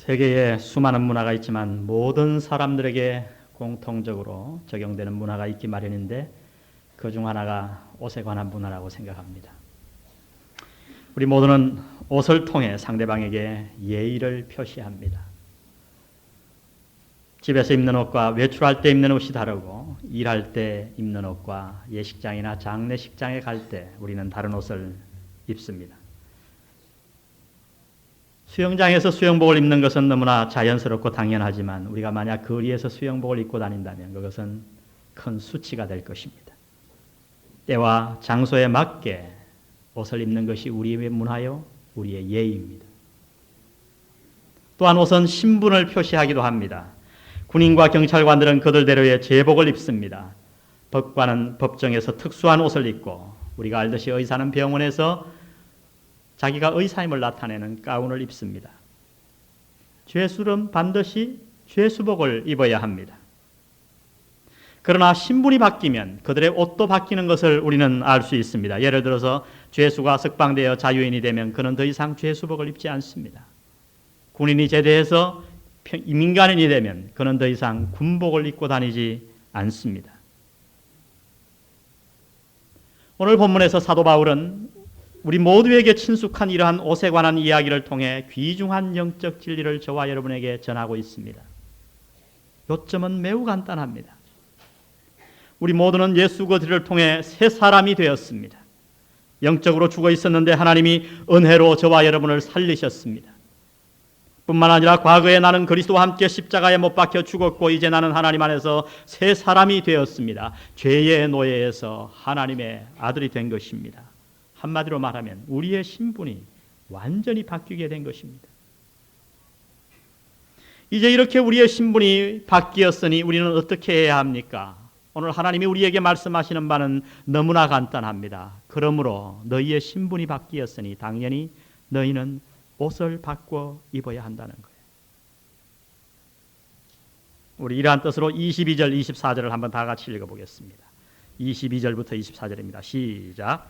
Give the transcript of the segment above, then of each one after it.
세계에 수많은 문화가 있지만 모든 사람들에게 공통적으로 적용되는 문화가 있기 마련인데 그 중 하나가 옷에 관한 문화라고 생각합니다. 우리 모두는 옷을 통해 상대방에게 예의를 표시합니다. 집에서 입는 옷과 외출할 때 입는 옷이 다르고 일할 때 입는 옷과 예식장이나 장례식장에 갈 때 우리는 다른 옷을 입습니다. 수영장에서 수영복을 입는 것은 너무나 자연스럽고 당연하지만 우리가 만약 거리에서 수영복을 입고 다닌다면 그것은 큰 수치가 될 것입니다. 때와 장소에 맞게 옷을 입는 것이 우리의 문화요, 우리의 예의입니다. 또한 옷은 신분을 표시하기도 합니다. 군인과 경찰관들은 그들대로의 제복을 입습니다. 법관은 법정에서 특수한 옷을 입고 우리가 알듯이 의사는 병원에서 자기가 의사임을 나타내는 가운을 입습니다. 죄수는 반드시 죄수복을 입어야 합니다. 그러나 신분이 바뀌면 그들의 옷도 바뀌는 것을 우리는 알 수 있습니다. 예를 들어서 죄수가 석방되어 자유인이 되면 그는 더 이상 죄수복을 입지 않습니다. 군인이 제대해서 민간인이 되면 그는 더 이상 군복을 입고 다니지 않습니다. 오늘 본문에서 사도 바울은 우리 모두에게 친숙한 이러한 옷에 관한 이야기를 통해 귀중한 영적 진리를 저와 여러분에게 전하고 있습니다. 요점은 매우 간단합니다. 우리 모두는 예수 그리스도를 통해 새 사람이 되었습니다. 영적으로 죽어 있었는데 하나님이 은혜로 저와 여러분을 살리셨습니다. 뿐만 아니라 과거에 나는 그리스도와 함께 십자가에 못 박혀 죽었고 이제 나는 하나님 안에서 새 사람이 되었습니다. 죄의 노예에서 하나님의 아들이 된 것입니다. 한마디로 말하면 우리의 신분이 완전히 바뀌게 된 것입니다. 이제 이렇게 우리의 신분이 바뀌었으니 우리는 어떻게 해야 합니까? 오늘 하나님이 우리에게 말씀하시는 바는 너무나 간단합니다. 그러므로 너희의 신분이 바뀌었으니 당연히 너희는 옷을 바꿔 입어야 한다는 거예요. 우리 이러한 뜻으로 22절, 24절을 한번 다 같이 읽어보겠습니다. 22절부터 24절입니다. 시작.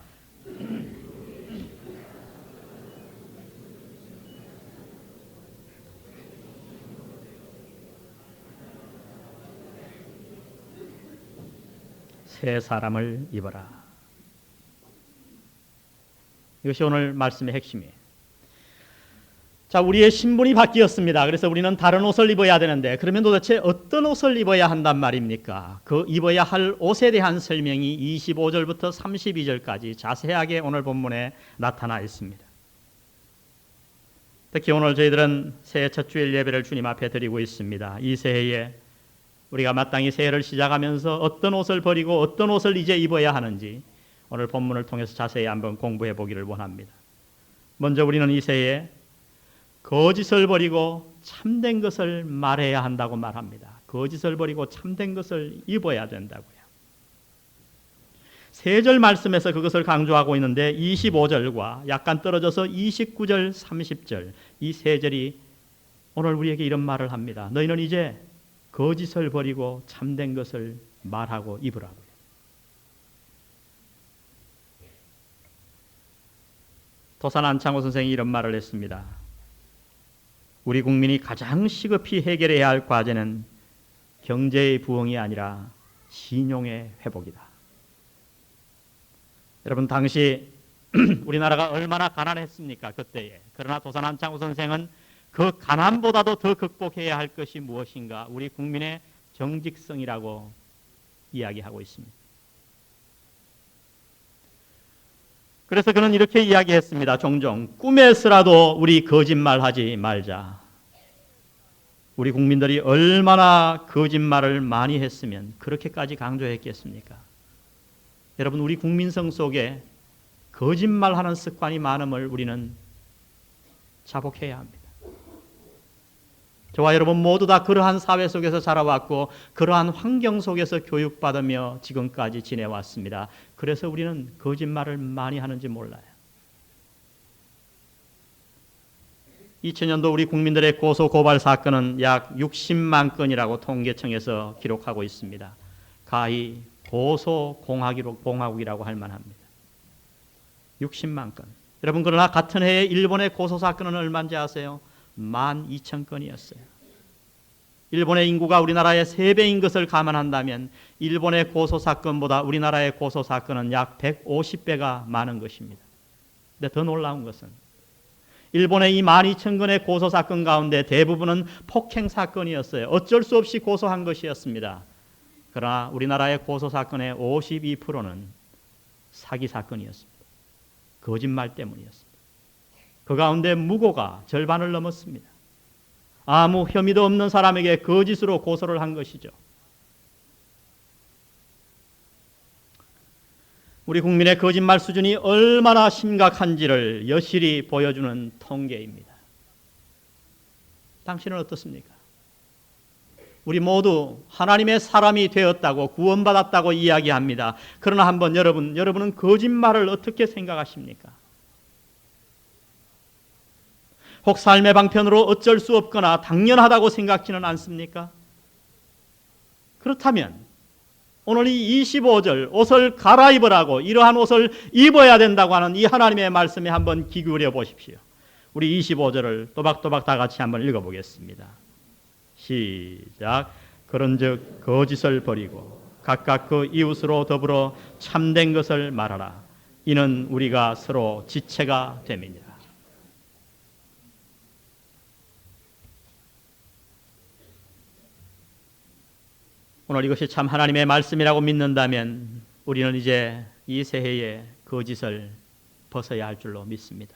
새 사람을 입어라. 이것이 오늘 말씀의 핵심이에요. 자, 우리의 신분이 바뀌었습니다. 그래서 우리는 다른 옷을 입어야 되는데 그러면 도대체 어떤 옷을 입어야 한단 말입니까? 그 입어야 할 옷에 대한 설명이 25절부터 32절까지 자세하게 오늘 본문에 나타나 있습니다. 특히 오늘 저희들은 새해 첫 주일 예배를 주님 앞에 드리고 있습니다. 이 새해에 우리가 마땅히 새해를 시작하면서 어떤 옷을 버리고 어떤 옷을 이제 입어야 하는지 오늘 본문을 통해서 자세히 한번 공부해 보기를 원합니다. 먼저 우리는 이 새해에 거짓을 버리고 참된 것을 말해야 한다고 말합니다. 거짓을 버리고 참된 것을 입어야 된다고요. 세 절 말씀에서 그것을 강조하고 있는데 25절과 약간 떨어져서 29절, 30절 이 세 절이 오늘 우리에게 이런 말을 합니다. 너희는 이제 거짓을 버리고 참된 것을 말하고 입으라고요. 도산 안창호 선생이 이런 말을 했습니다. 우리 국민이 가장 시급히 해결해야 할 과제는 경제의 부흥이 아니라 신용의 회복이다. 여러분 당시 우리나라가 얼마나 가난했습니까? 그때에. 그러나 도산 안창호 선생은 그 가난보다도 더 극복해야 할 것이 무엇인가? 우리 국민의 정직성이라고 이야기하고 있습니다. 그래서 그는 이렇게 이야기했습니다. 종종 꿈에서라도 우리 거짓말하지 말자. 우리 국민들이 얼마나 거짓말을 많이 했으면 그렇게까지 강조했겠습니까? 여러분 우리 국민성 속에 거짓말하는 습관이 많음을 우리는 자복해야 합니다. 저와 여러분 모두 다 그러한 사회 속에서 자라왔고 그러한 환경 속에서 교육받으며 지금까지 지내왔습니다. 그래서 우리는 거짓말을 많이 하는지 몰라요. 2000년도 우리 국민들의 고소 고발 사건은 약 60만 건이라고 통계청에서 기록하고 있습니다. 가히 고소 공화국이라고 할 만합니다. 60만 건. 여러분 그러나 같은 해에 일본의 고소 사건은 얼마인지 아세요? 12,000건이었어요. 일본의 인구가 우리나라의 3배인 것을 감안한다면 일본의 고소사건보다 우리나라의 고소사건은 약 150배가 많은 것입니다. 근데 더 놀라운 것은 일본의 이 12,000건의 고소사건 가운데 대부분은 폭행사건이었어요. 어쩔 수 없이 고소한 것이었습니다. 그러나 우리나라의 고소사건의 52%는 사기사건이었습니다. 거짓말 때문이었습니다. 그 가운데 무고가 절반을 넘었습니다. 아무 혐의도 없는 사람에게 거짓으로 고소를 한 것이죠. 우리 국민의 거짓말 수준이 얼마나 심각한지를 여실히 보여주는 통계입니다. 당신은 어떻습니까? 우리 모두 하나님의 사람이 되었다고 구원받았다고 이야기합니다. 그러나 한번 여러분은 거짓말을 어떻게 생각하십니까? 혹 삶의 방편으로 어쩔 수 없거나 당연하다고 생각지는 않습니까? 그렇다면 오늘 이 25절 옷을 갈아입으라고 이러한 옷을 입어야 된다고 하는 이 하나님의 말씀에 한번 귀 기울여 보십시오. 우리 25절을 또박또박 다 같이 한번 읽어보겠습니다. 시작. 그런즉 거짓을 버리고 각각 그 이웃으로 더불어 참된 것을 말하라. 이는 우리가 서로 지체가 됨이니라. 오늘 이것이 참 하나님의 말씀이라고 믿는다면 우리는 이제 이 새해에 거짓을 벗어야 할 줄로 믿습니다.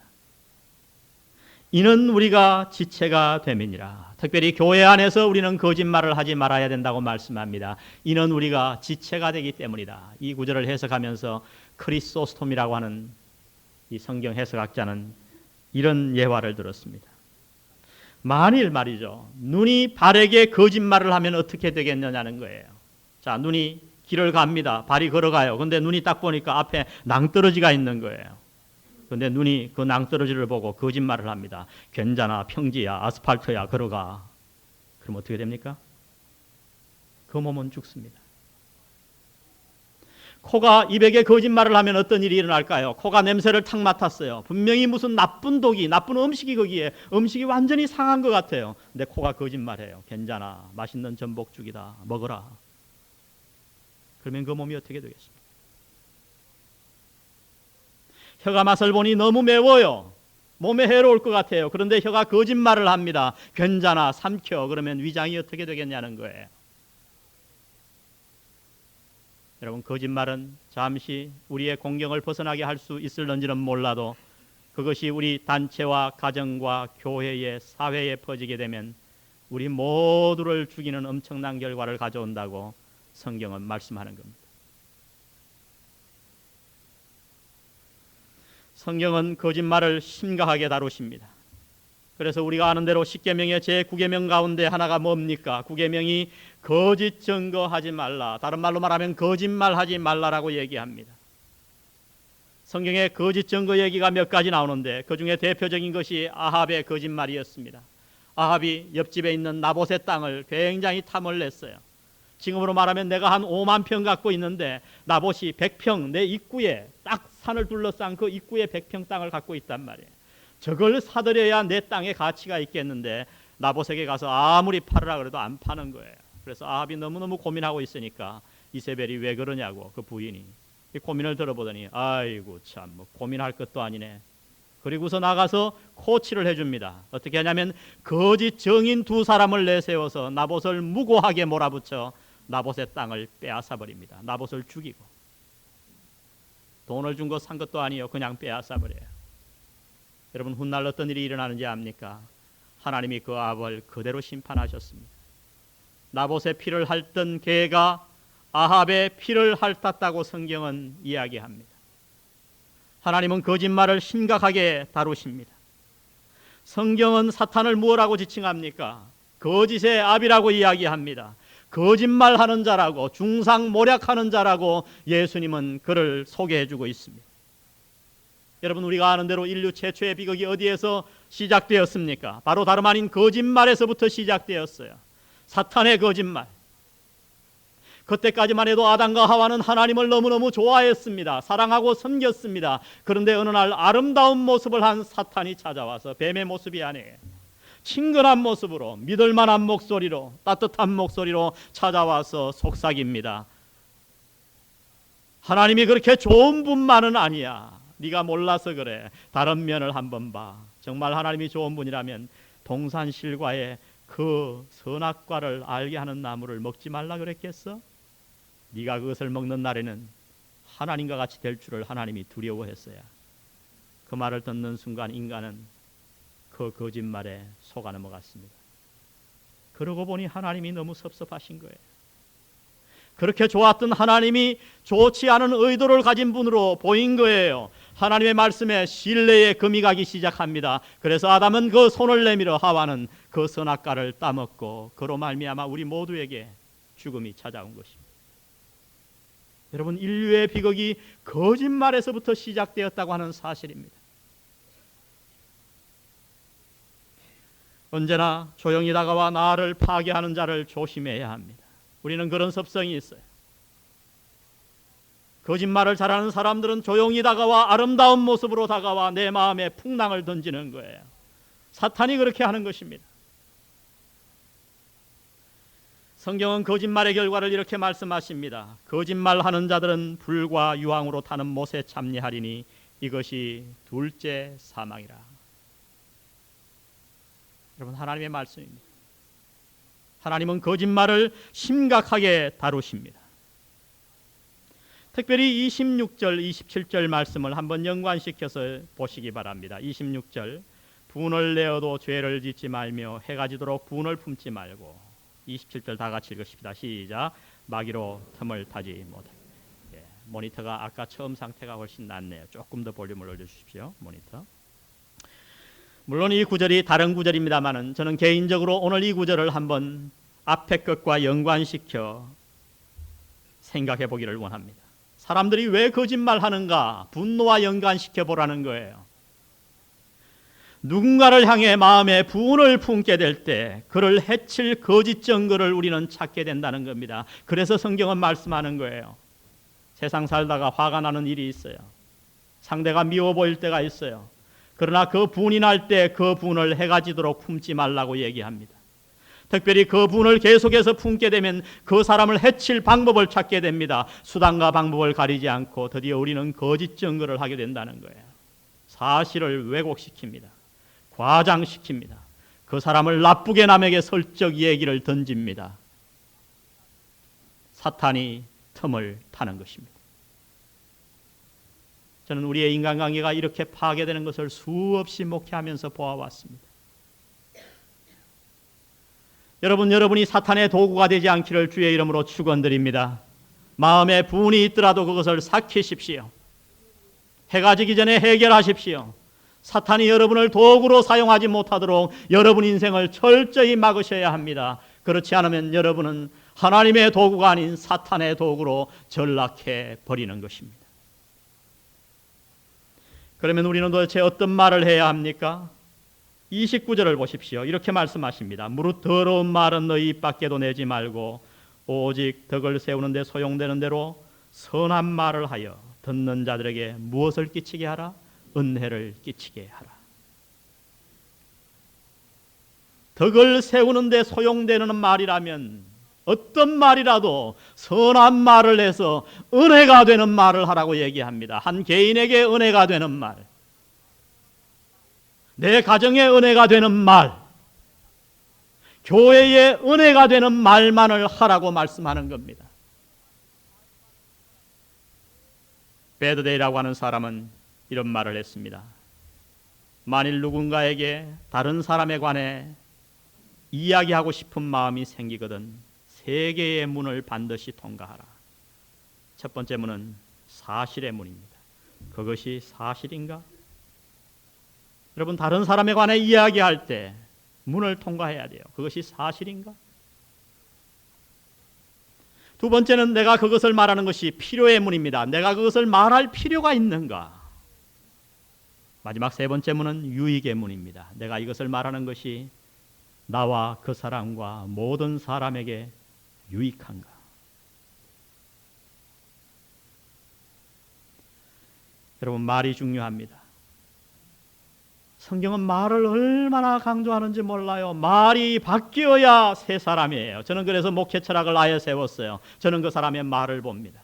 이는 우리가 지체가 됨이니라. 특별히 교회 안에서 우리는 거짓말을 하지 말아야 된다고 말씀합니다. 이는 우리가 지체가 되기 때문이다. 이 구절을 해석하면서 크리소스톰이라고 하는 이 성경 해석학자는 이런 예화를 들었습니다. 만일 말이죠, 눈이 발에게 거짓말을 하면 어떻게 되겠느냐는 거예요. 자, 눈이 길을 갑니다. 발이 걸어가요. 근데 눈이 딱 보니까 앞에 낭떠러지가 있는 거예요. 근데 눈이 그 낭떠러지를 보고 거짓말을 합니다. 괜찮아, 평지야, 아스팔트야, 걸어가. 그럼 어떻게 됩니까? 그 몸은 죽습니다. 코가 입에게 거짓말을 하면 어떤 일이 일어날까요? 코가 냄새를 탁 맡았어요. 분명히 무슨 나쁜 독이, 나쁜 음식이 거기에, 음식이 완전히 상한 것 같아요. 근데 코가 거짓말해요. 괜찮아, 맛있는 전복죽이다, 먹어라. 그러면 그 몸이 어떻게 되겠습니까? 혀가 맛을 보니 너무 매워요. 몸에 해로울 것 같아요. 그런데 혀가 거짓말을 합니다. 괜찮아, 삼켜. 그러면 위장이 어떻게 되겠냐는 거예요. 여러분, 거짓말은 잠시 우리의 공경을 벗어나게 할 수 있을런지는 몰라도 그것이 우리 단체와 가정과 교회에, 사회에 퍼지게 되면 우리 모두를 죽이는 엄청난 결과를 가져온다고 성경은 말씀하는 겁니다. 성경은 거짓말을 심각하게 다루십니다. 그래서 우리가 아는 대로 십계명의 제9계명 가운데 하나가 뭡니까? 9계명이 거짓 증거하지 말라. 다른 말로 말하면 거짓말하지 말라라고 얘기합니다. 성경에 거짓 증거 얘기가 몇 가지 나오는데 그중에 대표적인 것이 아합의 거짓말이었습니다. 아합이 옆집에 있는 나봇의 땅을 굉장히 탐을 냈어요. 지금으로 말하면 내가 한 5만 평 갖고 있는데 나봇이 100평 내 입구에 딱 산을 둘러싼 그 입구에 100평 땅을 갖고 있단 말이에요. 저걸 사들여야 내 땅에 가치가 있겠는데 나봇에게 가서 아무리 팔으라 그래도 안 파는 거예요. 그래서 아합이 너무너무 고민하고 있으니까 이세벨이 왜 그러냐고 그 부인이 이 고민을 들어보더니 아이고 참 뭐 고민할 것도 아니네. 그리고서 나가서 코치를 해줍니다. 어떻게 하냐면 거짓 증인 2사람을 내세워서 나봇을 무고하게 몰아붙여 나봇의 땅을 빼앗아 버립니다. 나봇을 죽이고 돈을 준 거 산 것도 아니에요. 그냥 빼앗아 버려요. 여러분, 훗날 어떤 일이 일어나는지 압니까? 하나님이 그 아합을 그대로 심판하셨습니다. 나봇의 피를 핥던 개가 아합의 피를 핥았다고 성경은 이야기합니다. 하나님은 거짓말을 심각하게 다루십니다. 성경은 사탄을 무엇라고 지칭합니까? 거짓의 아비라고 이야기합니다. 거짓말하는 자라고, 중상모략하는 자라고 예수님은 그를 소개해주고 있습니다. 여러분, 우리가 아는 대로 인류 최초의 비극이 어디에서 시작되었습니까? 바로 다름 아닌 거짓말에서부터 시작되었어요. 사탄의 거짓말. 그때까지만 해도 아담과 하와는 하나님을 너무너무 좋아했습니다. 사랑하고 섬겼습니다. 그런데 어느 날 아름다운 모습을 한 사탄이 찾아와서, 뱀의 모습이 아니에요, 친근한 모습으로, 믿을 만한 목소리로, 따뜻한 목소리로 찾아와서 속삭입니다. 하나님이 그렇게 좋은 분만은 아니야. 네가 몰라서 그래. 다른 면을 한번 봐. 정말 하나님이 좋은 분이라면 동산실과의 그 선악과를 알게 하는 나무를 먹지 말라 그랬겠어? 네가 그것을 먹는 날에는 하나님과 같이 될 줄을 하나님이 두려워했어야. 그 말을 듣는 순간 인간은 그 거짓말에 속아 넘어갔습니다. 그러고 보니 하나님이 너무 섭섭하신 거예요. 그렇게 좋았던 하나님이 좋지 않은 의도를 가진 분으로 보인 거예요. 하나님의 말씀에 신뢰에 금이 가기 시작합니다. 그래서 아담은 그 손을 내밀어 하와는 그 선악과를 따먹고 그로 말미암아 우리 모두에게 죽음이 찾아온 것입니다. 여러분, 인류의 비극이 거짓말에서부터 시작되었다고 하는 사실입니다. 언제나 조용히 다가와 나를 파괴하는 자를 조심해야 합니다. 우리는 그런 습성이 있어요. 거짓말을 잘하는 사람들은 조용히 다가와 아름다운 모습으로 다가와 내 마음에 풍랑을 던지는 거예요. 사탄이 그렇게 하는 것입니다. 성경은 거짓말의 결과를 이렇게 말씀하십니다. 거짓말하는 자들은 불과 유황으로 타는 못에 참여하리니 이것이 둘째 사망이라. 여러분, 하나님의 말씀입니다. 하나님은 거짓말을 심각하게 다루십니다. 특별히 26절, 27절 말씀을 한번 연관시켜서 보시기 바랍니다. 26절, 분을 내어도 죄를 짓지 말며 해가 지도록 분을 품지 말고. 27절 다 같이 읽으십시다. 시작. 마귀로 틈을 타지 못하게. 모니터가 아까 처음 상태가 훨씬 낫네요. 조금 더 볼륨을 올려주십시오. 모니터. 물론 이 구절이 다른 구절입니다만은 저는 개인적으로 오늘 이 구절을 한번 앞에 것과 연관시켜 생각해 보기를 원합니다. 사람들이 왜 거짓말하는가 분노와 연관시켜 보라는 거예요. 누군가를 향해 마음에 분을 품게 될 때 그를 해칠 거짓 증거를 우리는 찾게 된다는 겁니다. 그래서 성경은 말씀하는 거예요. 세상 살다가 화가 나는 일이 있어요. 상대가 미워 보일 때가 있어요. 그러나 그 분이 날 때 그 분을 해가 지도록 품지 말라고 얘기합니다. 특별히 그 분을 계속해서 품게 되면 그 사람을 해칠 방법을 찾게 됩니다. 수단과 방법을 가리지 않고 드디어 우리는 거짓 증거를 하게 된다는 거예요. 사실을 왜곡시킵니다. 과장시킵니다. 그 사람을 나쁘게 남에게 설적 얘기를 던집니다. 사탄이 틈을 타는 것입니다. 저는 우리의 인간관계가 이렇게 파괴되는 것을 수없이 목회하면서 보아왔습니다. 여러분이 사탄의 도구가 되지 않기를 주의 이름으로 축원드립니다. 마음에 분이 있더라도 그것을 삭히십시오. 해가 지기 전에 해결하십시오. 사탄이 여러분을 도구로 사용하지 못하도록 여러분 인생을 철저히 막으셔야 합니다. 그렇지 않으면 여러분은 하나님의 도구가 아닌 사탄의 도구로 전락해 버리는 것입니다. 그러면 우리는 도대체 어떤 말을 해야 합니까? 29절을 보십시오. 이렇게 말씀하십니다. 무릇 더러운 말은 너희 입 밖에도 내지 말고 오직 덕을 세우는 데 소용되는 대로 선한 말을 하여 듣는 자들에게 무엇을 끼치게 하라? 은혜를 끼치게 하라. 덕을 세우는 데 소용되는 말이라면 어떤 말이라도 선한 말을 해서 은혜가 되는 말을 하라고 얘기합니다. 한 개인에게 은혜가 되는 말, 내 가정에 은혜가 되는 말, 교회에 은혜가 되는 말만을 하라고 말씀하는 겁니다. 베드데이라고 하는 사람은 이런 말을 했습니다. 만일 누군가에게 다른 사람에 관해 이야기하고 싶은 마음이 생기거든 3개의 문을 반드시 통과하라. 첫 번째 문은 사실의 문입니다. 그것이 사실인가? 여러분, 다른 사람에 관해 이야기할 때 문을 통과해야 돼요. 그것이 사실인가? 두 번째는 내가 그것을 말하는 것이 필요의 문입니다. 내가 그것을 말할 필요가 있는가? 마지막 세 번째 문은 유익의 문입니다. 내가 이것을 말하는 것이 나와 그 사람과 모든 사람에게 유익한가? 여러분, 말이 중요합니다. 성경은 말을 얼마나 강조하는지 몰라요. 말이 바뀌어야 새 사람이에요. 저는 그래서 목회 철학을 아예 세웠어요. 저는 그 사람의 말을 봅니다.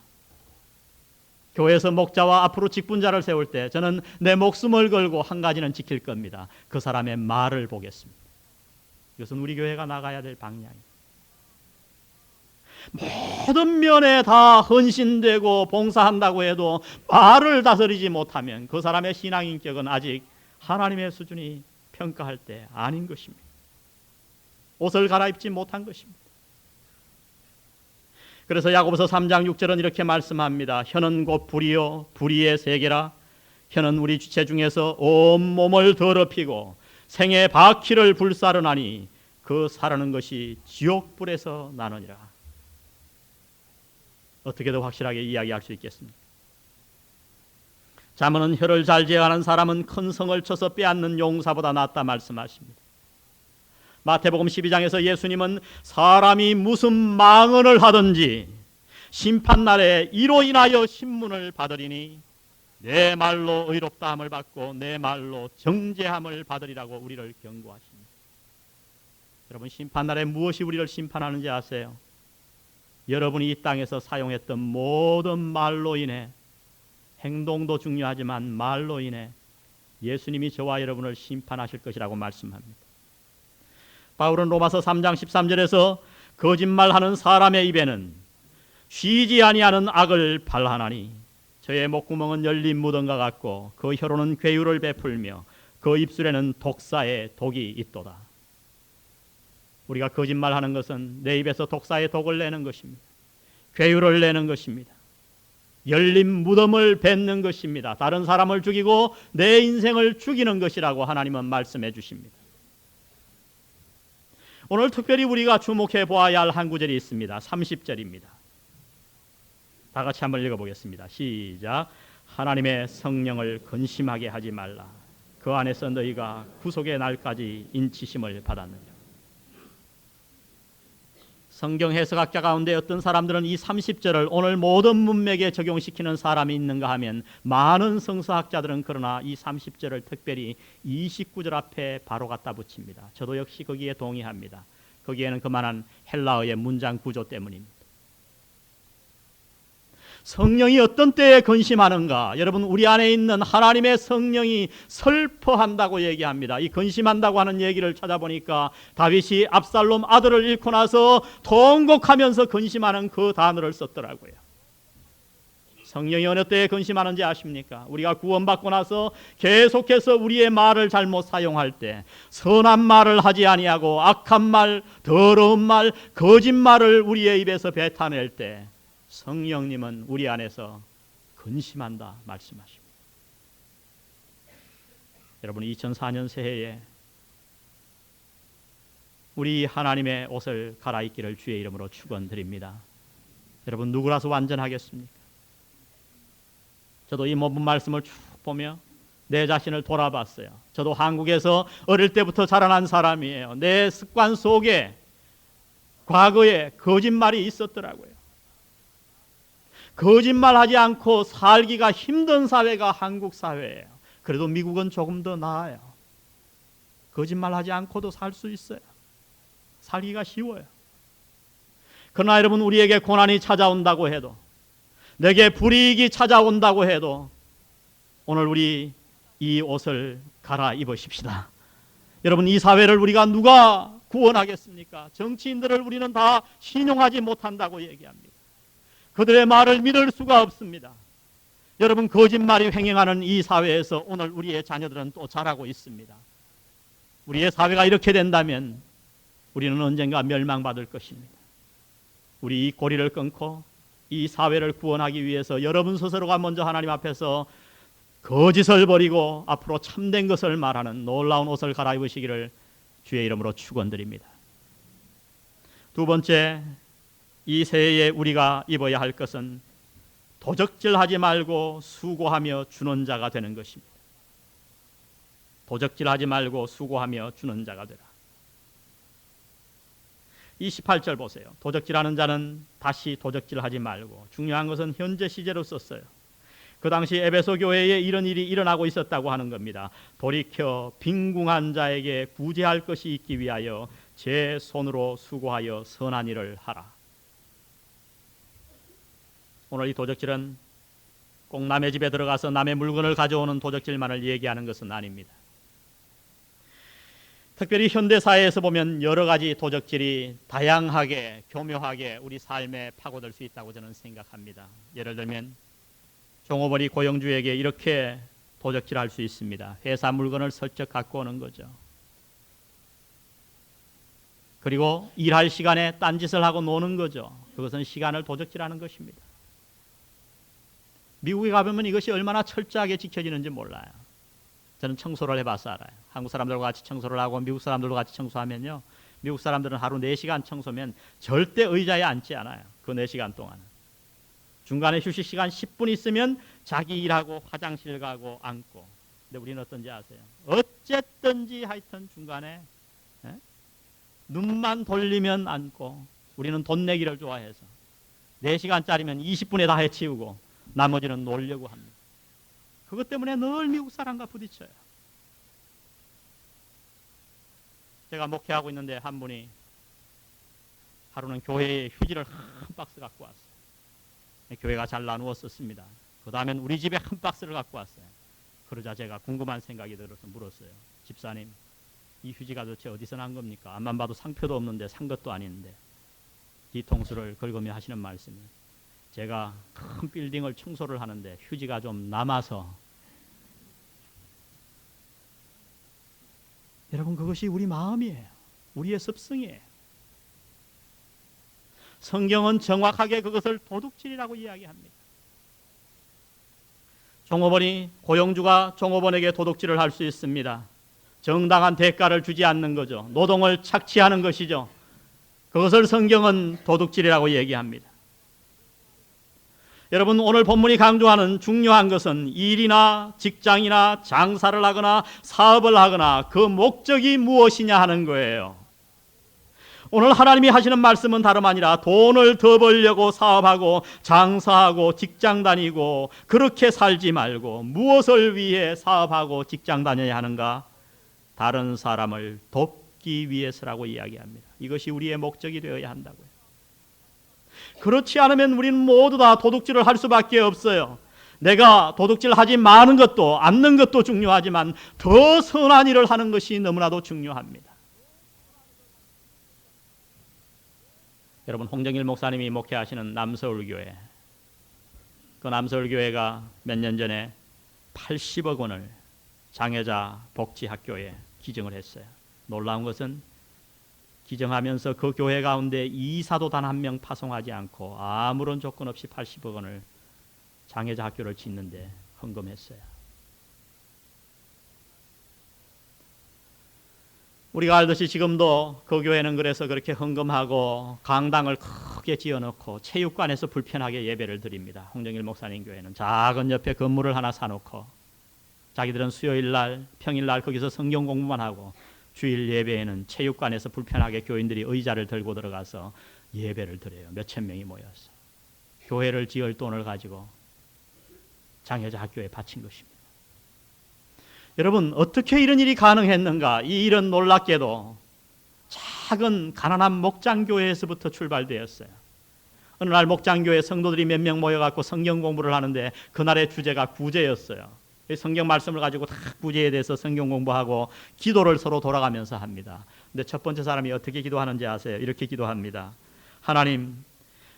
교회에서 목자와 앞으로 직분자를 세울 때 저는 내 목숨을 걸고 한 가지는 지킬 겁니다. 그 사람의 말을 보겠습니다. 이것은 우리 교회가 나가야 될 방향입니다. 모든 면에 다 헌신되고 봉사한다고 해도 말을 다스리지 못하면 그 사람의 신앙 인격은 아직 하나님의 수준이 평가할 때 아닌 것입니다. 옷을 갈아입지 못한 것입니다. 그래서 야고보서 3장 6절은 이렇게 말씀합니다. 혀는 곧 불이요 불의의 세계라. 혀는 우리 주체 중에서 온 몸을 더럽히고 생의 바퀴를 불사르나니 그 사르는 것이 지옥불에서 나느니라. 어떻게 더 확실하게 이야기할 수 있겠습니까? 자문은 혀를 잘 제어하는 사람은 큰 성을 쳐서 빼앗는 용사보다 낫다 말씀하십니다. 마태복음 12장에서 예수님은 사람이 무슨 망언을 하든지 심판날에 이로 인하여 신문을 받으리니 내 말로 의롭다함을 받고 내 말로 정죄함을 받으리라고 우리를 경고하십니다. 여러분, 심판날에 무엇이 우리를 심판하는지 아세요? 여러분이 이 땅에서 사용했던 모든 말로 인해, 행동도 중요하지만 말로 인해 예수님이 저와 여러분을 심판하실 것이라고 말씀합니다. 바울은 로마서 3장 13절에서 거짓말하는 사람의 입에는 쉬지 아니하는 악을 발하나니 저의 목구멍은 열린 무덤과 같고 그 혀로는 괴유를 베풀며 그 입술에는 독사의 독이 있도다. 우리가 거짓말하는 것은 내 입에서 독사의 독을 내는 것입니다. 괴유를 내는 것입니다. 열린 무덤을 뱉는 것입니다. 다른 사람을 죽이고 내 인생을 죽이는 것이라고 하나님은 말씀해 주십니다. 오늘 특별히 우리가 주목해 보아야 할 한 구절이 있습니다. 30절입니다. 다 같이 한번 읽어보겠습니다. 시작. 하나님의 성령을 근심하게 하지 말라. 그 안에서 너희가 구속의 날까지 인치심을 받았느니라. 성경 해석학자 가운데 어떤 사람들은 이 30절을 오늘 모든 문맥에 적용시키는 사람이 있는가 하면 많은 성서학자들은 그러나 이 30절을 특별히 29절 앞에 바로 갖다 붙입니다. 저도 역시 거기에 동의합니다. 거기에는 그만한 헬라어의 문장 구조 때문입니다. 성령이 어떤 때에 근심하는가? 여러분, 우리 안에 있는 하나님의 성령이 슬퍼한다고 얘기합니다. 이 근심한다고 하는 얘기를 찾아보니까 다윗이 압살롬 아들을 잃고 나서 통곡하면서 근심하는 그 단어를 썼더라고요. 성령이 어느 때에 근심하는지 아십니까? 우리가 구원받고 나서 계속해서 우리의 말을 잘못 사용할 때, 선한 말을 하지 아니하고 악한 말, 더러운 말, 거짓말을 우리의 입에서 뱉어낼 때 성령님은 우리 안에서 근심한다 말씀하십니다. 여러분, 2004년 새해에 우리 하나님의 옷을 갈아입기를 주의 이름으로 축원드립니다. 여러분, 누구라서 완전하겠습니까? 저도 이 모든 말씀을 쭉 보며 내 자신을 돌아봤어요. 저도 한국에서 어릴 때부터 자라난 사람이에요. 내 습관 속에 과거에 거짓말이 있었더라고요. 거짓말하지 않고 살기가 힘든 사회가 한국 사회예요. 그래도 미국은 조금 더 나아요. 거짓말하지 않고도 살 수 있어요. 살기가 쉬워요. 그러나 여러분, 우리에게 고난이 찾아온다고 해도, 내게 불이익이 찾아온다고 해도 오늘 우리 이 옷을 갈아입으십시다. 여러분, 이 사회를 우리가 누가 구원하겠습니까? 정치인들을 우리는 다 신용하지 못한다고 얘기합니다. 그들의 말을 믿을 수가 없습니다. 여러분, 거짓말이 횡행하는 이 사회에서 오늘 우리의 자녀들은 또 자라고 있습니다. 우리의 사회가 이렇게 된다면 우리는 언젠가 멸망받을 것입니다. 우리 이 고리를 끊고 이 사회를 구원하기 위해서 여러분 스스로가 먼저 하나님 앞에서 거짓을 버리고 앞으로 참된 것을 말하는 놀라운 옷을 갈아입으시기를 주의 이름으로 축원드립니다. 두 번째, 이 새해에 우리가 입어야 할 것은 도적질하지 말고 수고하며 주는 자가 되는 것입니다. 도적질하지 말고 수고하며 주는 자가 되라. 28절 보세요. 도적질하는 자는 다시 도적질하지 말고, 중요한 것은 현재 시제로 썼어요. 그 당시 에베소 교회에 이런 일이 일어나고 있었다고 하는 겁니다. 돌이켜 빈궁한 자에게 구제할 것이 있기 위하여 제 손으로 수고하여 선한 일을 하라. 오늘 이 도적질은 꼭 남의 집에 들어가서 남의 물건을 가져오는 도적질만을 얘기하는 것은 아닙니다. 특별히 현대사회에서 보면 여러 가지 도적질이 다양하게 교묘하게 우리 삶에 파고들 수 있다고 저는 생각합니다. 예를 들면 종업원이 고용주에게 이렇게 도적질할 수 있습니다. 회사 물건을 슬쩍 갖고 오는 거죠. 그리고 일할 시간에 딴짓을 하고 노는 거죠. 그것은 시간을 도적질하는 것입니다. 미국에 가보면 이것이 얼마나 철저하게 지켜지는지 몰라요. 저는 청소를 해봐서 알아요. 한국 사람들과 같이 청소를 하고 미국 사람들과 같이 청소하면요, 미국 사람들은 하루 4시간 청소면 절대 의자에 앉지 않아요. 그 4시간 동안 중간에 휴식 시간 10분 있으면 자기 일하고 화장실 가고 앉고. 근데 우리는 어떤지 아세요? 어쨌든지 하여튼 중간에 눈만 돌리면 앉고. 우리는 돈 내기를 좋아해서 4시간짜리면 20분에 다 해치우고 나머지는 놀려고 합니다. 그것 때문에 늘 미국 사람과 부딪혀요. 제가 목회하고 있는데 한 분이 하루는 교회에 휴지를 한 박스 갖고 왔어요. 교회가 잘 나누었었습니다. 그 다음엔 우리 집에 한 박스를 갖고 왔어요. 그러자 제가 궁금한 생각이 들어서 물었어요. 집사님, 이 휴지가 도대체 어디서 난 겁니까? 앞만 봐도 상표도 없는데 산 것도 아닌데. 뒤통수를 긁으며 하시는 말씀이, 제가 큰 빌딩을 청소를 하는데 휴지가 좀 남아서. 여러분, 그것이 우리 마음이에요. 우리의 습성이에요. 성경은 정확하게 그것을 도둑질이라고 이야기합니다. 종업원이, 고용주가 종업원에게 도둑질을 할 수 있습니다. 정당한 대가를 주지 않는 거죠. 노동을 착취하는 것이죠. 그것을 성경은 도둑질이라고 얘기합니다. 여러분, 오늘 본문이 강조하는 중요한 것은 일이나 직장이나 장사를 하거나 사업을 하거나 그 목적이 무엇이냐 하는 거예요. 오늘 하나님이 하시는 말씀은 다름 아니라 돈을 더 벌려고 사업하고 장사하고 직장 다니고 그렇게 살지 말고 무엇을 위해 사업하고 직장 다녀야 하는가? 다른 사람을 돕기 위해서라고 이야기합니다. 이것이 우리의 목적이 되어야 한다고요. 그렇지 않으면 우리는 모두 다 도둑질을 할 수밖에 없어요. 내가 도둑질하지 마는 것도 않는 것도 중요하지만 더 선한 일을 하는 것이 너무나도 중요합니다. 여러분, 홍정일 목사님이 목회하시는 남서울교회, 그 남서울교회가 몇 년 전에 80억 원을 장애자 복지학교에 기증을 했어요. 놀라운 것은 기증하면서 그 교회 가운데 이사도 단 한 명 파송하지 않고 아무런 조건 없이 80억 원을 장애자 학교를 짓는데 헌금했어요. 우리가 알듯이 지금도 그 교회는 그래서 그렇게 헌금하고 강당을 크게 지어놓고 체육관에서 불편하게 예배를 드립니다. 홍정일 목사님 교회는 작은 옆에 건물을 하나 사놓고 자기들은 수요일날 평일날 거기서 성경 공부만 하고 주일 예배에는 체육관에서 불편하게 교인들이 의자를 들고 들어가서 예배를 드려요. 몇천 명이 모였어요. 교회를 지을 돈을 가지고 장애자 학교에 바친 것입니다. 여러분, 어떻게 이런 일이 가능했는가? 이 일은 놀랍게도 작은 가난한 목장교회에서부터 출발되었어요. 어느 날 목장교회 성도들이 몇 명 모여갖고 성경 공부를 하는데 그날의 주제가 구제였어요. 성경 말씀을 가지고 다 구제에 대해서 성경 공부하고 기도를 서로 돌아가면서 합니다. 근데 첫 번째 사람이 어떻게 기도하는지 아세요? 이렇게 기도합니다. 하나님,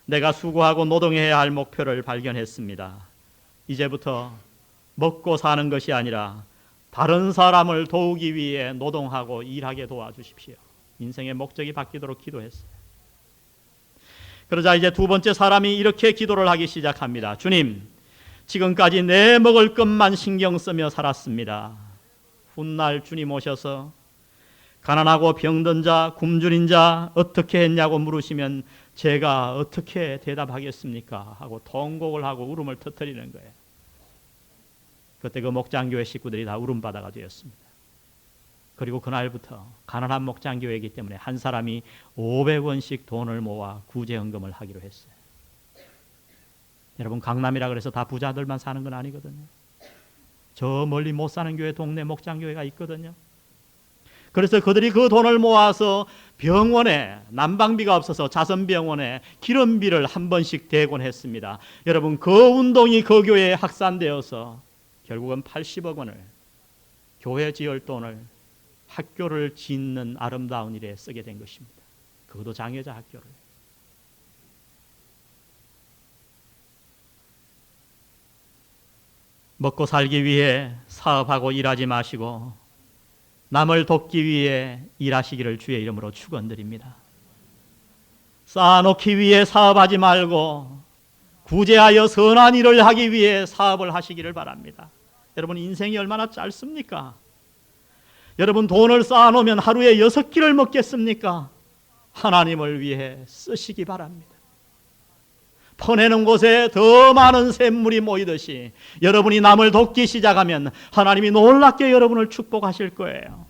내가 수고하고 노동해야 할 목표를 발견했습니다. 이제부터 먹고 사는 것이 아니라 다른 사람을 도우기 위해 노동하고 일하게 도와주십시오. 인생의 목적이 바뀌도록 기도했어요. 그러자 이제 두 번째 사람이 이렇게 기도를 하기 시작합니다. 주님, 지금까지 내 먹을 것만 신경 쓰며 살았습니다. 훗날 주님 오셔서 가난하고 병든 자, 굶주린 자 어떻게 했냐고 물으시면 제가 어떻게 대답하겠습니까? 하고 통곡을 하고 울음을 터뜨리는 거예요. 그때 그 목장교회 식구들이 다 울음바다가 되었습니다. 그리고 그날부터 가난한 목장교회이기 때문에 한 사람이 500원씩 돈을 모아 구제헌금을 하기로 했어요. 여러분, 강남이라 그래서 다 부자들만 사는 건 아니거든요. 저 멀리 못 사는 교회, 동네 목장교회가 있거든요. 그래서 그들이 그 돈을 모아서 병원에, 난방비가 없어서 자선병원에 기름비를 한 번씩 대곤 했습니다. 여러분, 그 운동이 그 교회에 확산되어서 결국은 80억 원을, 교회 지을 돈을 학교를 짓는 아름다운 일에 쓰게 된 것입니다. 그것도 장애자 학교를. 먹고 살기 위해 사업하고 일하지 마시고 남을 돕기 위해 일하시기를 주의 이름으로 축원드립니다. 쌓아놓기 위해 사업하지 말고 구제하여 선한 일을 하기 위해 사업을 하시기를 바랍니다. 여러분, 인생이 얼마나 짧습니까? 여러분, 돈을 쌓아놓으면 하루에 6끼를 먹겠습니까? 하나님을 위해 쓰시기 바랍니다. 퍼내는 곳에 더 많은 샘물이 모이듯이 여러분이 남을 돕기 시작하면 하나님이 놀랍게 여러분을 축복하실 거예요.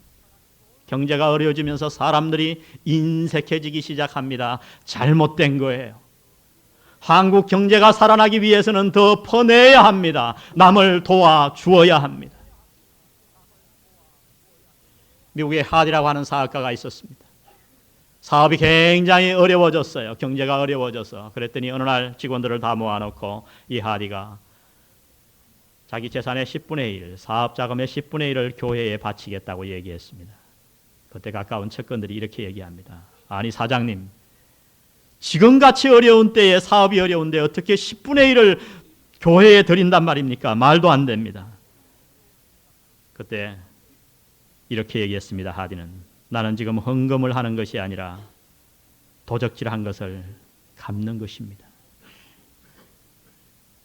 경제가 어려워지면서 사람들이 인색해지기 시작합니다. 잘못된 거예요. 한국 경제가 살아나기 위해서는 더 퍼내야 합니다. 남을 도와주어야 합니다. 미국에 하디라고 하는 사학가가 있었습니다. 사업이 굉장히 어려워졌어요. 경제가 어려워져서. 그랬더니 어느 날 직원들을 다 모아놓고 이 하디가 자기 재산의 10분의 1, 사업 자금의 10분의 1을 교회에 바치겠다고 얘기했습니다. 그때 가까운 측근들이 이렇게 얘기합니다. 아니, 사장님, 지금같이 어려운 때에 사업이 어려운데 어떻게 10분의 1을 교회에 드린단 말입니까? 말도 안 됩니다. 그때 이렇게 얘기했습니다. 하디는 나는 지금 헌금을 하는 것이 아니라 도적질한 것을 갚는 것입니다.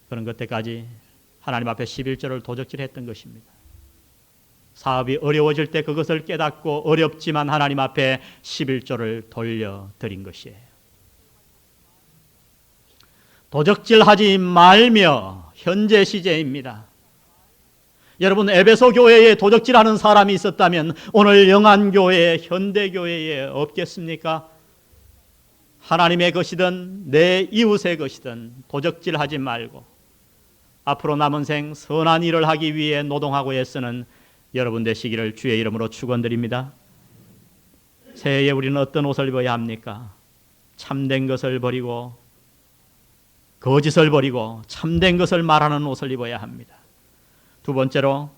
그런 그때까지 하나님 앞에 11조를 도적질했던 것입니다. 사업이 어려워질 때 그것을 깨닫고 어렵지만 하나님 앞에 11조를 돌려드린 것이에요. 도적질하지 말며 현재 시제입니다. 여러분, 에베소 교회에 도적질하는 사람이 있었다면 오늘 영안교회에, 현대교회에 없겠습니까? 하나님의 것이든 내 이웃의 것이든 도적질하지 말고 앞으로 남은 생 선한 일을 하기 위해 노동하고 애쓰는 여러분 되시기를 주의 이름으로 축원드립니다. 새해에 우리는 어떤 옷을 입어야 합니까? 참된 것을 버리고 거짓을 버리고 참된 것을 말하는 옷을 입어야 합니다. 두 번째로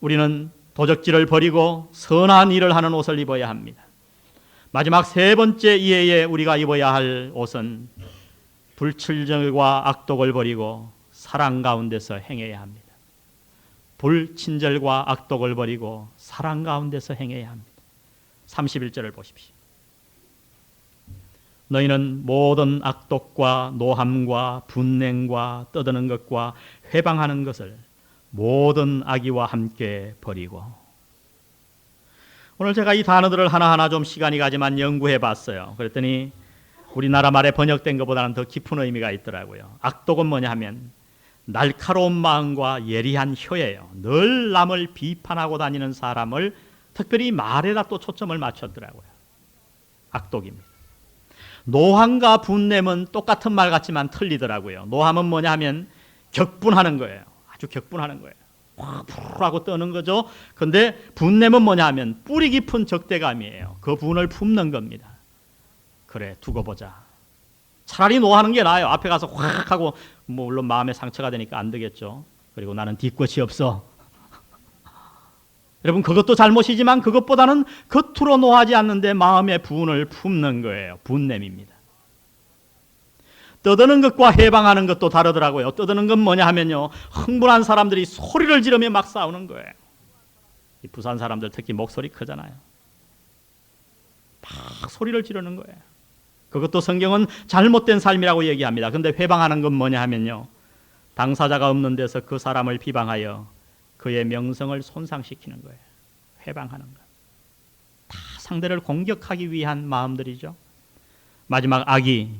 우리는 도적질을 버리고 선한 일을 하는 옷을 입어야 합니다. 마지막 세 번째 이해에 우리가 입어야 할 옷은 불친절과 악독을 버리고 사랑 가운데서 행해야 합니다. 불친절과 악독을 버리고 사랑 가운데서 행해야 합니다. 31절을 보십시오. 너희는 모든 악독과 노함과 분냉과 떠드는 것과 회방하는 것을 모든 악의와 함께 버리고. 오늘 제가 이 단어들을 하나하나 좀 시간이 가지만 연구해 봤어요. 그랬더니 우리나라 말에 번역된 것보다는 더 깊은 의미가 있더라고요. 악독은 뭐냐 하면 날카로운 마음과 예리한 혀예요. 늘 남을 비판하고 다니는 사람을 특별히 말에다 또 초점을 맞췄더라고요. 악독입니다. 노함과 분냄은 똑같은 말 같지만 틀리더라고요. 노함은 뭐냐 하면 격분하는 거예요. 아주 격분하는 거예요. 확 하고 떠는 거죠. 근데 분냄은 뭐냐 하면 뿌리 깊은 적대감이에요. 그 분을 품는 겁니다. 그래, 두고 보자. 차라리 노하는 게 나아요. 앞에 가서 확 하고 물론 마음에 상처가 되니까 안 되겠죠. 그리고 나는 뒤끝이 없어. 여러분, 그것도 잘못이지만 그것보다는 겉으로 노하지 않는데 마음의 분을 품는 거예요. 분냄입니다. 떠드는 것과 해방하는 것도 다르더라고요. 떠드는 건 뭐냐 하면요, 흥분한 사람들이 소리를 지르며 막 싸우는 거예요. 이 부산 사람들 특히 목소리 크잖아요. 막 소리를 지르는 거예요. 그것도 성경은 잘못된 삶이라고 얘기합니다. 그런데 회방하는 건 뭐냐 하면요, 당사자가 없는 데서 그 사람을 비방하여 그의 명성을 손상시키는 거예요. 회방하는 것. 다 상대를 공격하기 위한 마음들이죠. 마지막 악이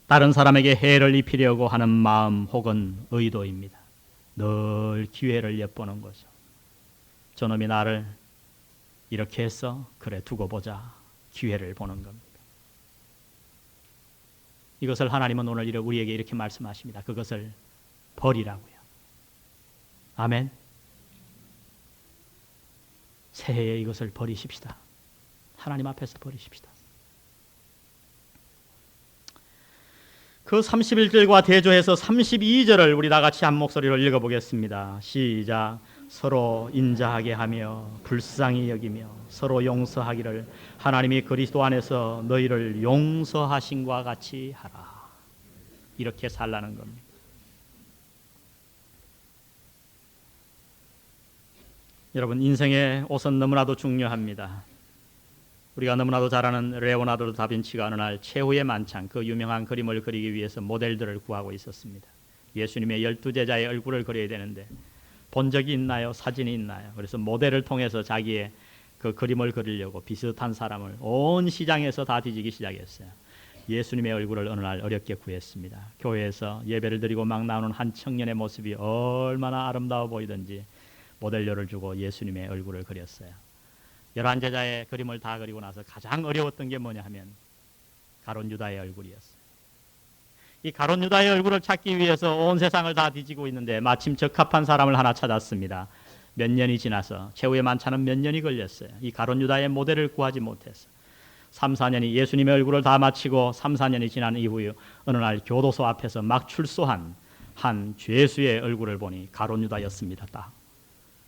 다른 사람에게 해를 입히려고 하는 마음 혹은 의도입니다. 늘 기회를 엿보는 거죠. 저놈이 나를 이렇게 했어? 그래, 두고 보자. 기회를 보는 겁니다. 이것을 하나님은 오늘 우리에게 이렇게 말씀하십니다. 그것을 버리라고요. 아멘. 새해에 이것을 버리십시다. 하나님 앞에서 버리십시다. 그 31절과 대조해서 32절을 우리 다 같이 한 목소리로 읽어보겠습니다. 시작. 서로 인자하게 하며 불쌍히 여기며 서로 용서하기를 하나님이 그리스도 안에서 너희를 용서하신과 같이 하라. 이렇게 살라는 겁니다. 여러분, 인생의 옷은 너무나도 중요합니다. 우리가 너무나도 잘 아는 레오나르도 다빈치가 어느 날 최후의 만찬, 그 유명한 그림을 그리기 위해서 모델들을 구하고 있었습니다. 예수님의 12제자의 얼굴을 그려야 되는데 본 적이 있나요? 사진이 있나요? 그래서 모델을 통해서 자기의 그 그림을 그리려고 비슷한 사람을 온 시장에서 다 뒤지기 시작했어요. 예수님의 얼굴을 어느 날 어렵게 구했습니다. 교회에서 예배를 드리고 막 나오는 한 청년의 모습이 얼마나 아름다워 보이던지 모델료를 주고 예수님의 얼굴을 그렸어요. 11제자의 그림을 다 그리고 나서 가장 어려웠던 게 뭐냐 하면 가룟 유다의 얼굴이었어요. 이 가룟 유다의 얼굴을 찾기 위해서 온 세상을 다 뒤지고 있는데 마침 적합한 사람을 하나 찾았습니다. 몇 년이 지나서 최후의 만찬은 몇 년이 걸렸어요. 이 가룟 유다의 모델을 구하지 못해서 3, 4년이 예수님의 얼굴을 다 마치고 3, 4년이 지난 이후에 어느 날 교도소 앞에서 막 출소한 한 죄수의 얼굴을 보니 가룟 유다였습니다. 딱.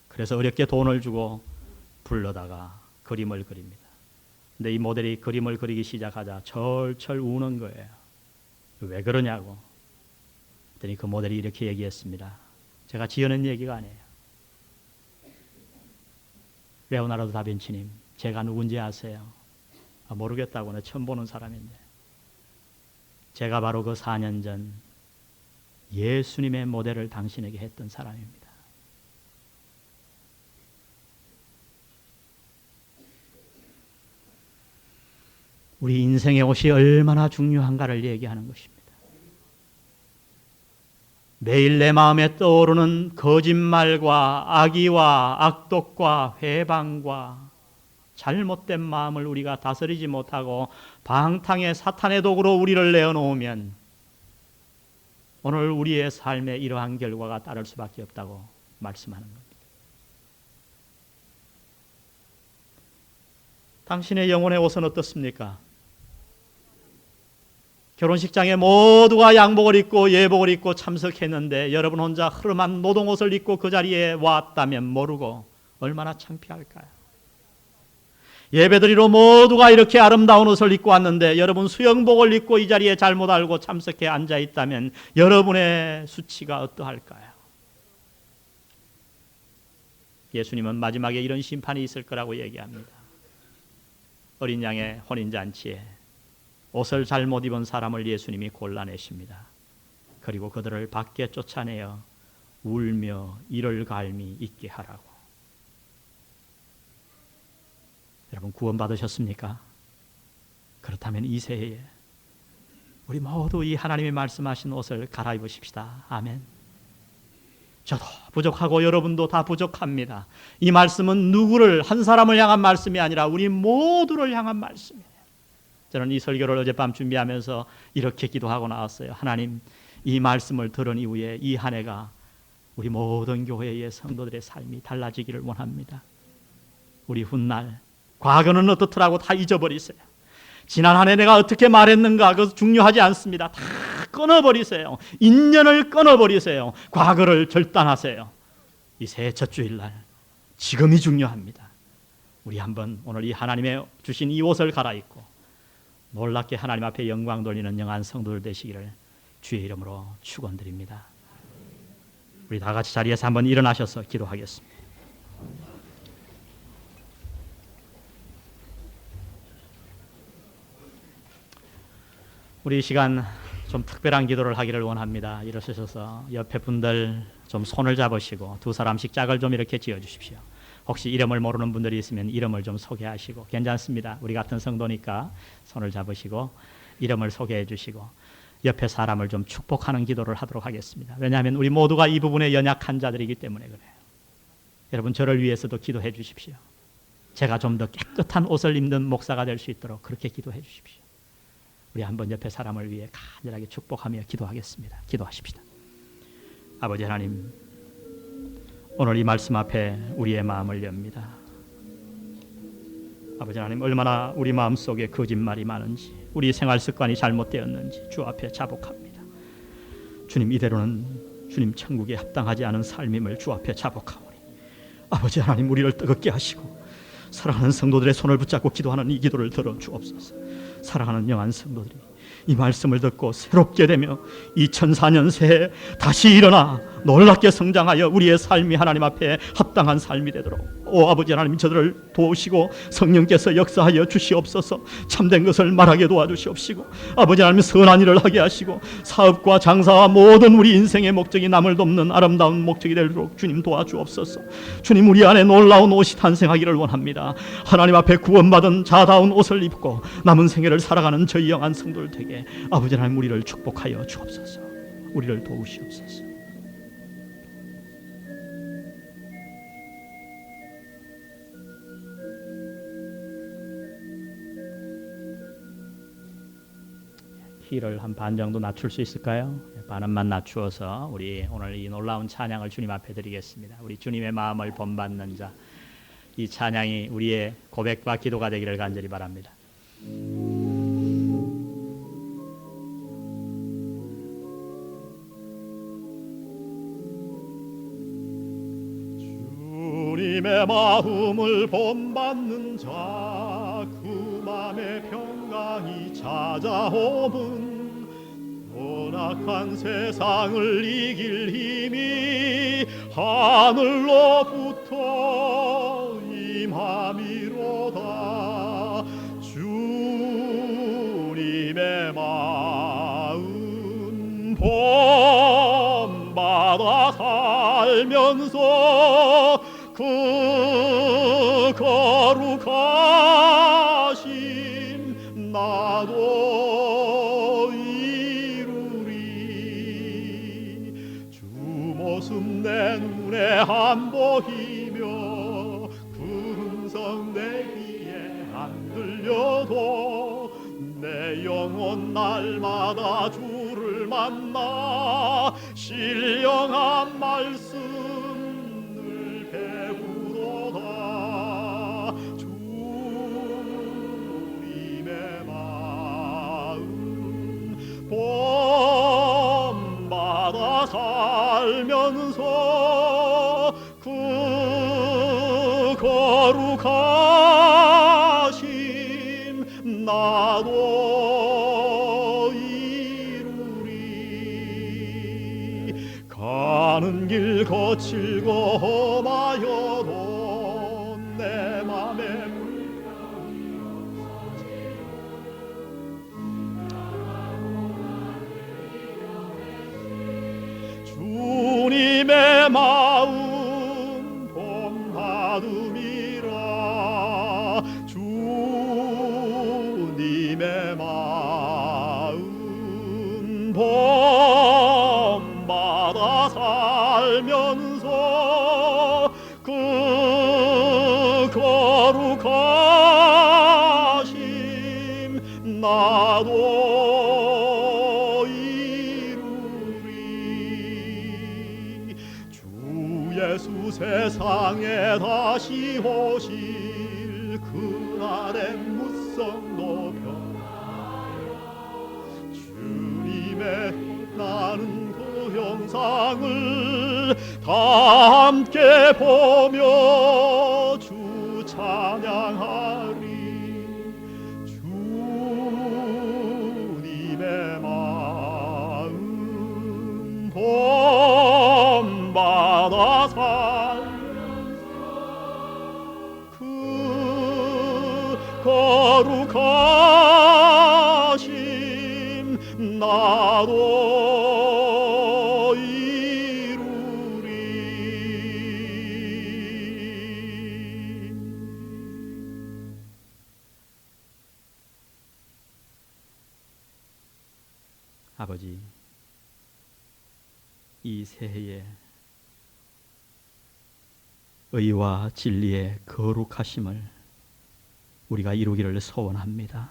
그래서 어렵게 돈을 주고 불러다가 그림을 그립니다. 근데 이 모델이 그림을 그리기 시작하자 철철 우는 거예요. 왜 그러냐고. 그랬더니 그 모델이 이렇게 얘기했습니다. 제가 지어낸 얘기가 아니에요. 레오나르도 다빈치님, 제가 누군지 아세요? 모르겠다고. 나 처음 보는 사람인데. 제가 바로 그 4년 전 예수님의 모델을 당신에게 했던 사람입니다. 우리 인생의 옷이 얼마나 중요한가를 얘기하는 것입니다. 매일 내 마음에 떠오르는 거짓말과 악의와 악독과 회방과 잘못된 마음을 우리가 다스리지 못하고 방탕의 사탄의 도구로 우리를 내어놓으면 오늘 우리의 삶에 이러한 결과가 따를 수밖에 없다고 말씀하는 겁니다. 당신의 영혼의 옷은 어떻습니까? 결혼식장에 모두가 양복을 입고 예복을 입고 참석했는데 여러분 혼자 흐름한 노동옷을 입고 그 자리에 왔다면 모르고 얼마나 창피할까요? 예배드리러 모두가 이렇게 아름다운 옷을 입고 왔는데 여러분 수영복을 입고 이 자리에 잘못 알고 참석해 앉아있다면 여러분의 수치가 어떠할까요? 예수님은 마지막에 이런 심판이 있을 거라고 얘기합니다. 어린 양의 혼인잔치에 옷을 잘못 입은 사람을 예수님이 골라내십니다. 그리고 그들을 밖에 쫓아내어 울며 이를 갈미 있게 하라고. 여러분 구원받으셨습니까? 그렇다면 이 새해에 우리 모두 이 하나님이 말씀하신 옷을 갈아입으십시다. 아멘. 저도 부족하고 여러분도 다 부족합니다. 이 말씀은 누구를 한 사람을 향한 말씀이 아니라 우리 모두를 향한 말씀이에요. 저는 이 설교를 어젯밤 준비하면서 이렇게 기도하고 나왔어요. 하나님, 이 말씀을 들은 이후에 이 한 해가 우리 모든 교회의 성도들의 삶이 달라지기를 원합니다. 우리 훗날 과거는 어떻더라고 다 잊어버리세요. 지난 한 해 내가 어떻게 말했는가 그것은 중요하지 않습니다. 다 끊어버리세요. 인연을 끊어버리세요. 과거를 절단하세요. 이 새해 첫 주일날 지금이 중요합니다. 우리 한번 오늘 이 하나님의 주신 이 옷을 갈아입고 놀랍게 하나님 앞에 영광 돌리는 영한 성도들 되시기를 주의 이름으로 축원드립니다. 우리 다 같이 자리에서 한번 일어나셔서 기도하겠습니다. 우리 이 시간 좀 특별한 기도를 하기를 원합니다. 일어서셔서 옆에 분들 좀 손을 잡으시고 두 사람씩 짝을 좀 이렇게 지어주십시오. 혹시 이름을 모르는 분들이 있으면 이름을 좀 소개하시고 괜찮습니다. 우리 같은 성도니까 손을 잡으시고 이름을 소개해 주시고 옆에 사람을 좀 축복하는 기도를 하도록 하겠습니다. 왜냐하면 우리 모두가 이 부분에 연약한 자들이기 때문에 그래요. 여러분 저를 위해서도 기도해 주십시오. 제가 좀 더 깨끗한 옷을 입는 목사가 될 수 있도록 그렇게 기도해 주십시오. 우리 한번 옆에 사람을 위해 간절하게 축복하며 기도하겠습니다. 기도하십시다. 아버지 하나님, 오늘 이 말씀 앞에 우리의 마음을 엽니다. 아버지 하나님, 얼마나 우리 마음속에 거짓말이 많은지, 우리 생활 습관이 잘못되었는지 주 앞에 자복합니다. 주님, 이대로는 주님 천국에 합당하지 않은 삶임을 주 앞에 자복하오니 아버지 하나님, 우리를 뜨겁게 하시고 사랑하는 성도들의 손을 붙잡고 기도하는 이 기도를 들어 주옵소서. 사랑하는 영한 성도들이 이 말씀을 듣고 새롭게 되며 2004년 새해 다시 일어나 놀랍게 성장하여 우리의 삶이 하나님 앞에 합당한 삶이 되도록 아버지 하나님, 저들을 도우시고 성령께서 역사하여 주시옵소서. 참된 것을 말하게 도와주시옵시고 아버지 하나님, 선한 일을 하게 하시고 사업과 장사와 모든 우리 인생의 목적이 남을 돕는 아름다운 목적이 되도록 주님 도와주옵소서. 주님, 우리 안에 놀라운 옷이 탄생하기를 원합니다. 하나님 앞에 구원받은 자다운 옷을 입고 남은 생애를 살아가는 저희 영한 성도들 되게 아버지 하나님, 우리를 축복하여 주옵소서. 우리를 도우시옵소서. 키를 한 반 정도 낮출 수 있을까요? 반음만 낮추어서 우리 오늘 이 놀라운 찬양을 주님 앞에 드리겠습니다. 우리 주님의 마음을 본받는 자, 이 찬양이 우리의 고백과 기도가 되기를 간절히 바랍니다. 주님의 마음을 본받는 자, 그 맘의 평강이 찾아오면 연약한 세상을 이길 힘이 하늘로부터 임함이로다. 주님의 마음 본받아 살면서 그 거룩하심 나도 이루리. 주 모습 내 눈에 안 보이며 그 음성 내 귀에 안 들려도 내 영혼 날마다 주를 만나 신령한 말씀 본받아 살면서 그 거룩하심 나도 이루리. 가는 길 거칠고 험하여도 내 맘에 주님의 마음 본받음이라. 주님의 마음 본받아 살면서 그 거룩하심 나도 이루리. 주 예수 세상에 다시 오실 그날의 무성도 변하여 주님의 나는 그 영상을 다 함께 보며 주 찬양하리. 주님의 마음 본받아 살면서 그 거룩하심 나도 이루리. 아버지, 이 새해에 의와 진리의 거룩하심을 우리가 이루기를 소원합니다.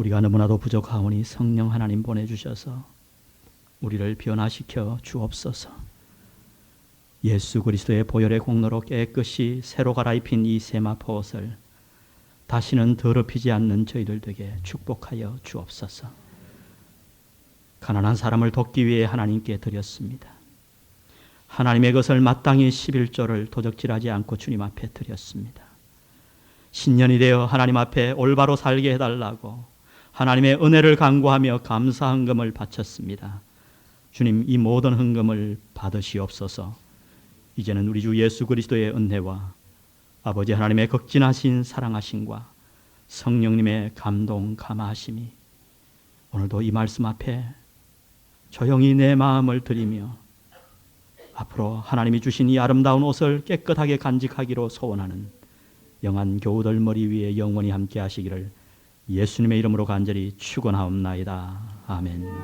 우리가 너무나도 부족하오니 성령 하나님 보내주셔서 우리를 변화시켜 주옵소서. 예수 그리스도의 보혈의 공로로 깨끗이 새로 갈아입힌 이 세마포 옷을 다시는 더럽히지 않는 저희들 되게 축복하여 주옵소서. 가난한 사람을 돕기 위해 하나님께 드렸습니다. 하나님의 것을 마땅히 11조를 도적질하지 않고 주님 앞에 드렸습니다. 신년이 되어 하나님 앞에 올바로 살게 해달라고 하나님의 은혜를 간구하며 감사 헌금을 바쳤습니다. 주님, 이 모든 헌금을 받으시옵소서. 이제는 우리 주 예수 그리스도의 은혜와 아버지 하나님의 극진하신 사랑하심과 성령님의 감동 감화하심이 오늘도 이 말씀 앞에 조용히 내 마음을 드리며 앞으로 하나님이 주신 이 아름다운 옷을 깨끗하게 간직하기로 소원하는 영한 교우들 머리 위에 영원히 함께 하시기를 예수님의 이름으로 간절히 축원하옵나이다. 아멘.